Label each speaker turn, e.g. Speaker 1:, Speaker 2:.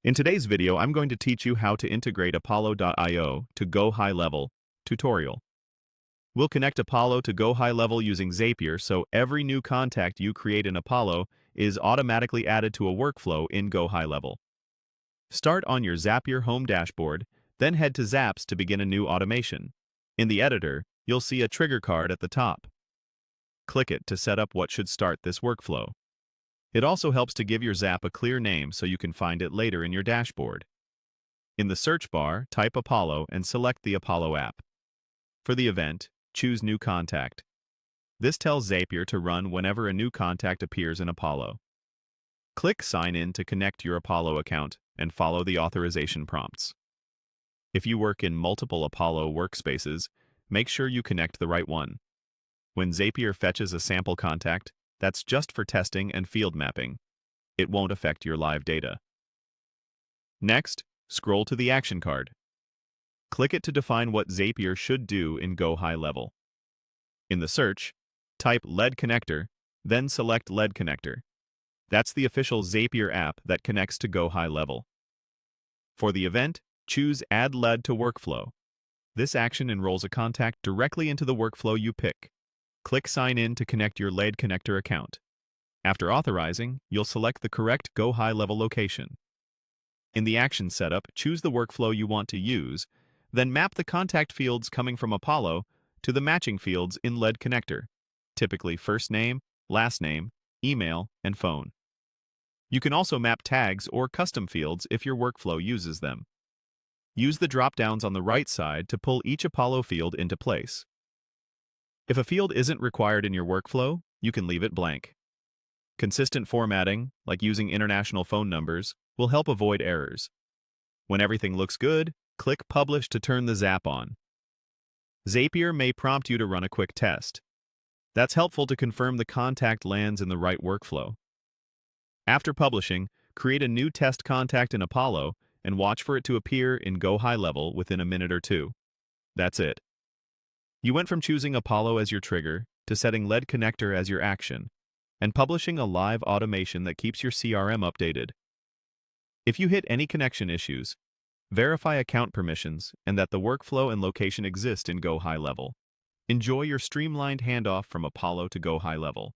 Speaker 1: In today's video, I'm going to teach you how to integrate Apollo.io to GoHighLevel tutorial. We'll connect Apollo to GoHighLevel using Zapier, so every new contact you create in Apollo is automatically added to a workflow in GoHighLevel. Start on your Zapier home dashboard, then head to Zaps to begin a new automation. In the editor, you'll see a trigger card at the top. Click it to set up what should start this workflow. It also helps to give your Zap a clear name so you can find it later in your dashboard. In the search bar, type Apollo and select the Apollo app. For the event, choose New Contact. This tells Zapier to run whenever a new contact appears in Apollo. Click Sign In to connect your Apollo account and follow the authorization prompts. If you work in multiple Apollo workspaces, make sure you connect the right one. When Zapier fetches a sample contact, that's just for testing and field mapping. It won't affect your live data. Next, scroll to the action card. Click it to define what Zapier should do in GoHighLevel. In the search, type LED connector, then select LED connector. That's the official Zapier app that connects to GoHighLevel. For the event, choose Add LED to Workflow. This action enrolls a contact directly into the workflow you pick. Click Sign In to connect your LED connector account. After authorizing, you'll select the correct GoHighLevel location. In the action setup, choose the workflow you want to use, then map the contact fields coming from Apollo to the matching fields in LED connector, typically first name, last name, email, and phone. You can also map tags or custom fields if your workflow uses them. Use the drop-downs on the right side to pull each Apollo field into place. If a field isn't required in your workflow, you can leave it blank. Consistent formatting, like using international phone numbers, will help avoid errors. When everything looks good, click Publish to turn the Zap on. Zapier may prompt you to run a quick test. That's helpful to confirm the contact lands in the right workflow. After publishing, create a new test contact in Apollo and watch for it to appear in GoHighLevel within a minute or two. That's it. You went from choosing Apollo as your trigger to setting LED connector as your action, and publishing a live automation that keeps your CRM updated. If you hit any connection issues, verify account permissions and that the workflow and location exist in GoHighLevel. Enjoy your streamlined handoff from Apollo to GoHighLevel.